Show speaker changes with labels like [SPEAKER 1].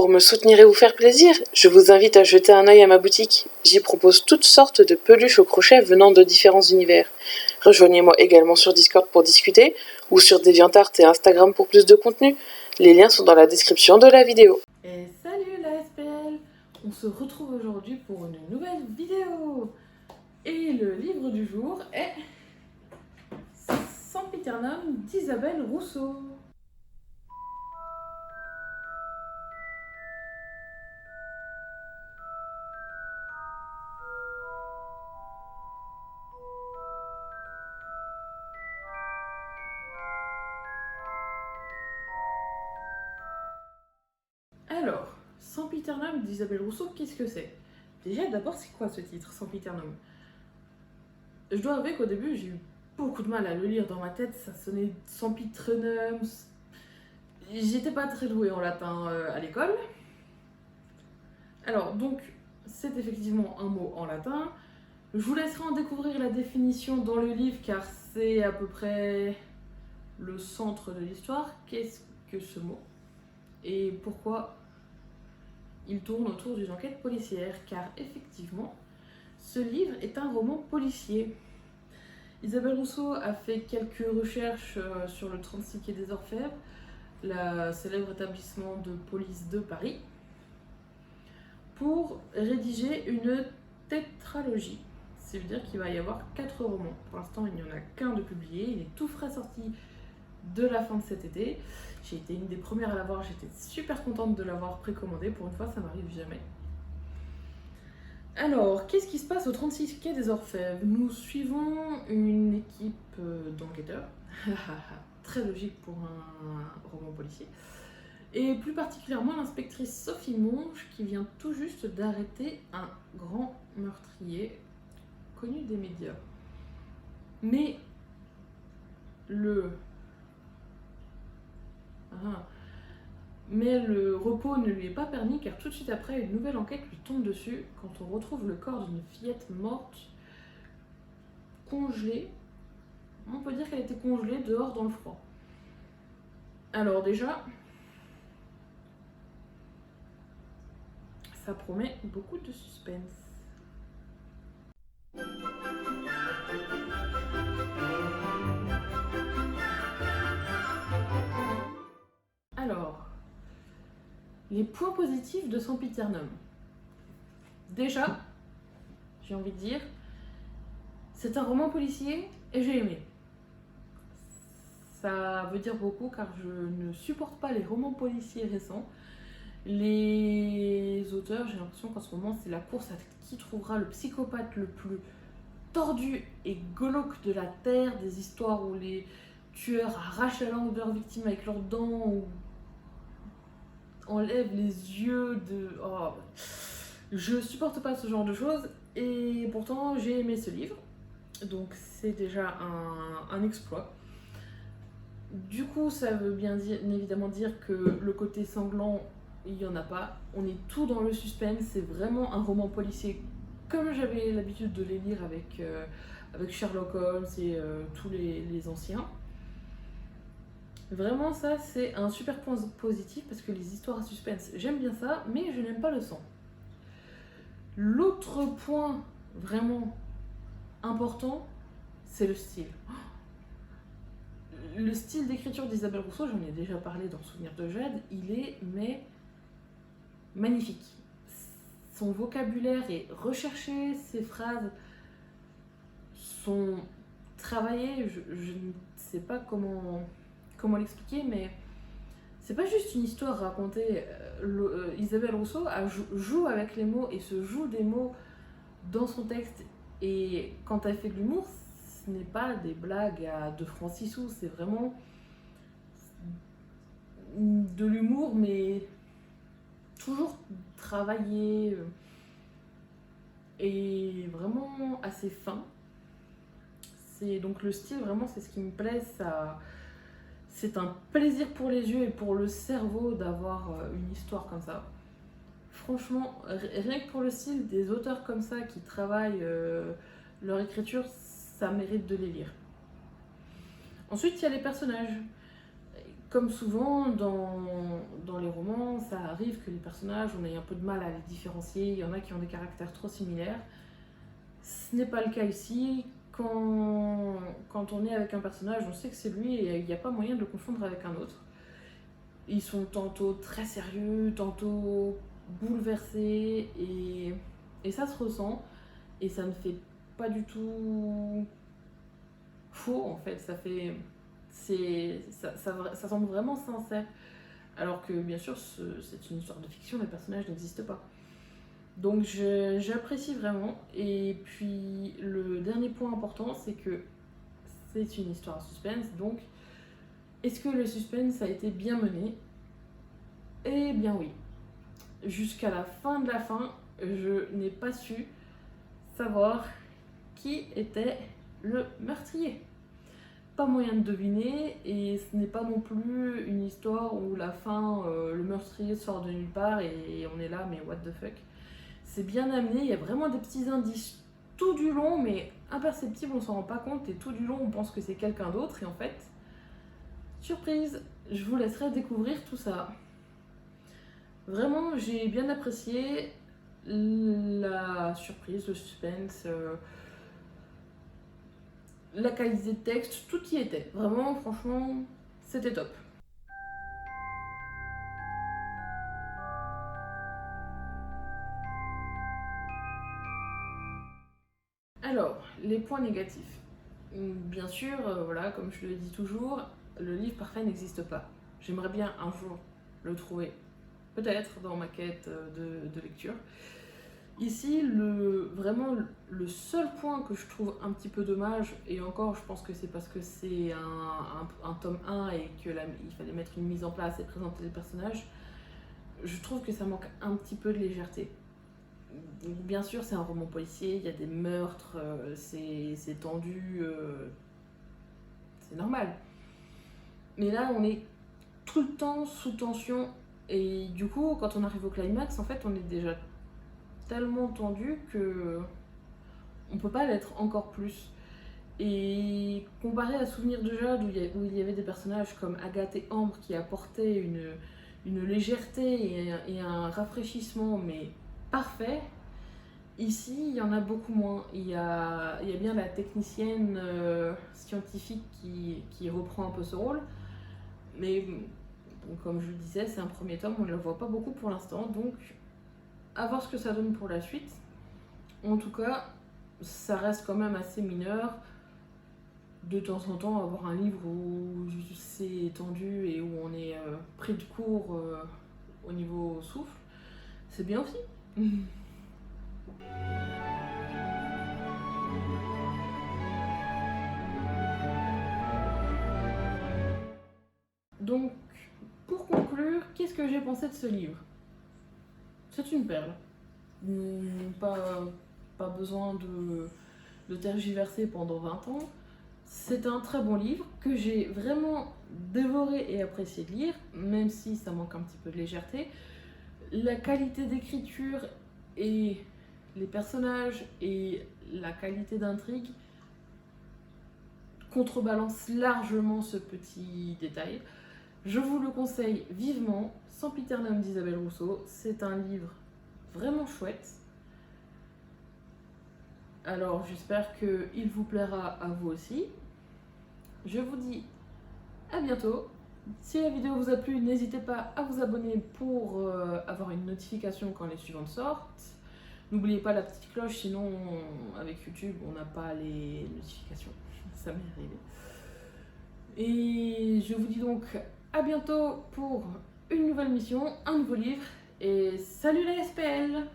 [SPEAKER 1] Pour me soutenir et vous faire plaisir, je vous invite à jeter un œil à ma boutique. J'y propose toutes sortes de peluches au crochet venant de différents univers. Rejoignez-moi également sur Discord pour discuter, ou sur DeviantArt et Instagram pour plus de contenu. Les liens sont dans la description de la vidéo.
[SPEAKER 2] Et salut la SPL! On se retrouve aujourd'hui pour une nouvelle vidéo. Et le livre du jour est Sempiternum d'Isabelle Rousseau. Alors, Sempiternum d'Isabelle Rousseau, qu'est-ce que c'est? Déjà, d'abord, c'est quoi ce titre, Sempiternum? Je dois avouer qu'au début, j'ai eu beaucoup de mal à le lire dans ma tête, ça sonnait Sempiternum. J'étais pas très douée en latin à l'école. Alors, donc, c'est effectivement un mot en latin. Je vous laisserai en découvrir la définition dans le livre, car c'est à peu près le centre de l'histoire. Qu'est-ce que ce mot? Et pourquoi il tourne autour d'une enquête policière? Car effectivement, ce livre est un roman policier. Isabelle Rousseau a fait quelques recherches sur le 36 quai des Orfèvres, le célèbre établissement de police de Paris, pour rédiger une tétralogie. Ça veut dire qu'il va y avoir 4 romans. Pour l'instant, il n'y en a qu'un de publié. Il est tout frais sorti de la fin de cet été. J'ai été une des premières à l'avoir. J'étais super contente de l'avoir précommandé. Pour une fois, ça m'arrive jamais. Alors, qu'est-ce qui se passe au 36 quai des Orfèvres? Nous suivons une équipe d'enquêteurs. Très logique pour un roman policier. Et plus particulièrement l'inspectrice Sophie Monge, qui vient tout juste d'arrêter un grand meurtrier connu des médias. Mais le repos ne lui est pas permis, car tout de suite après, une nouvelle enquête lui tombe dessus quand on retrouve le corps d'une fillette morte, congelée. On peut dire qu'elle était congelée dehors dans le froid. Alors déjà, ça promet beaucoup de suspense. Alors, les points positifs de Sempiternum. Déjà, j'ai envie de dire, c'est un roman policier et j'ai aimé. Ça veut dire beaucoup, car je ne supporte pas les romans policiers récents. Les auteurs, j'ai l'impression qu'en ce moment, c'est la course à qui trouvera le psychopathe le plus tordu et glauque de la Terre, des histoires où les tueurs arrachent la langue de leur victime avec leurs dents, ou enlèvent les yeux de... Oh. Je supporte pas ce genre de choses, et pourtant j'ai aimé ce livre, donc c'est déjà un exploit. Du coup, ça veut bien dire, évidemment dire que le côté sanglant, il n'y en a pas. On est tout dans le suspense, c'est vraiment un roman policier comme j'avais l'habitude de les lire avec Sherlock Holmes et tous les anciens. Vraiment, ça c'est un super point positif, parce que les histoires à suspense, j'aime bien ça, mais je n'aime pas le sang. L'autre point vraiment important, c'est le style. Le style d'écriture d'Isabelle Rousseau, j'en ai déjà parlé dans Souvenir de Jade, il est magnifique. Son vocabulaire est recherché, ses phrases sont travaillées, je ne sais pas comment l'expliquer, mais c'est pas juste une histoire racontée. Isabelle Rousseau joue avec les mots et se joue des mots dans son texte, et quand elle fait de l'humour, ce n'est pas des blagues à 2 francs 6 sous, c'est vraiment de l'humour, mais toujours travaillé et vraiment assez fin. Donc le style, vraiment, c'est ce qui me plaît. C'est un plaisir pour les yeux et pour le cerveau d'avoir une histoire comme ça. Franchement, rien que pour le style, des auteurs comme ça qui travaillent leur écriture, ça mérite de les lire. Ensuite, il y a les personnages. Comme souvent dans les romans, ça arrive que les personnages, on ait un peu de mal à les différencier. Il y en a qui ont des caractères trop similaires. Ce n'est pas le cas ici. Quand on est avec un personnage, on sait que c'est lui et il n'y a pas moyen de le confondre avec un autre. Ils sont tantôt très sérieux, tantôt bouleversés et ça se ressent et ça ne fait pas du tout faux en fait. Ça semble vraiment sincère. Alors que bien sûr, c'est une histoire de fiction, les personnages n'existent pas. Donc j'apprécie vraiment. Et puis le dernier point important, c'est que c'est une histoire à suspense. Donc est-ce que le suspense a été bien mené? Eh bien oui. Jusqu'à la fin de la fin, je n'ai pas su savoir qui était le meurtrier. Pas moyen de deviner, et ce n'est pas non plus une histoire où la fin, le meurtrier sort de nulle part et on est là, mais what the fuck. C'est bien amené, il y a vraiment des petits indices tout du long, mais imperceptibles, on s'en rend pas compte, et tout du long, on pense que c'est quelqu'un d'autre, et en fait, surprise, je vous laisserai découvrir tout ça. Vraiment, j'ai bien apprécié la surprise, le suspense, la qualité de texte, tout y était. Vraiment, franchement, c'était top. Alors, les points négatifs. Bien sûr, voilà, comme je le dis toujours, le livre parfait n'existe pas. J'aimerais bien un jour le trouver, peut-être dans ma quête de lecture. Ici, vraiment, le seul point que je trouve un petit peu dommage, et encore, je pense que c'est parce que c'est un tome 1 et qu'il fallait mettre une mise en place et présenter les personnages, je trouve que ça manque un petit peu de légèreté. Bien sûr, c'est un roman policier, il y a des meurtres, c'est tendu, c'est normal. Mais là, on est tout le temps sous tension, et du coup, quand on arrive au climax, en fait, on est déjà tellement tendu que on peut pas l'être encore plus. Et comparé à Souvenir de Jade, où il y avait des personnages comme Agathe et Ambre qui apportaient une légèreté et un rafraîchissement, mais parfait, ici il y en a beaucoup moins. Il y a bien la technicienne scientifique qui reprend un peu ce rôle, mais bon, comme je le disais, c'est un premier tome, on ne le voit pas beaucoup pour l'instant, donc à voir ce que ça donne pour la suite. En tout cas, ça reste quand même assez mineur. De temps en temps, avoir un livre où c'est tendu et où on est pris de court au niveau souffle, c'est bien aussi. Donc, pour conclure, qu'est-ce que j'ai pensé de ce livre? C'est une perle. Pas besoin de tergiverser pendant 20 ans. C'est un très bon livre que j'ai vraiment dévoré et apprécié de lire, même si ça manque un petit peu de légèreté. La qualité d'écriture et les personnages et la qualité d'intrigue contrebalancent largement ce petit détail. Je vous le conseille vivement, Sempiternum d'Isabelle Rousseau. C'est un livre vraiment chouette. Alors j'espère qu'il vous plaira à vous aussi. Je vous dis à bientôt. Si la vidéo vous a plu, n'hésitez pas à vous abonner pour avoir une notification quand les suivantes sortent. N'oubliez pas la petite cloche, sinon avec YouTube on n'a pas les notifications. Ça m'est arrivé. Et je vous dis donc à bientôt pour une nouvelle mission, un nouveau livre. Et salut la SPL!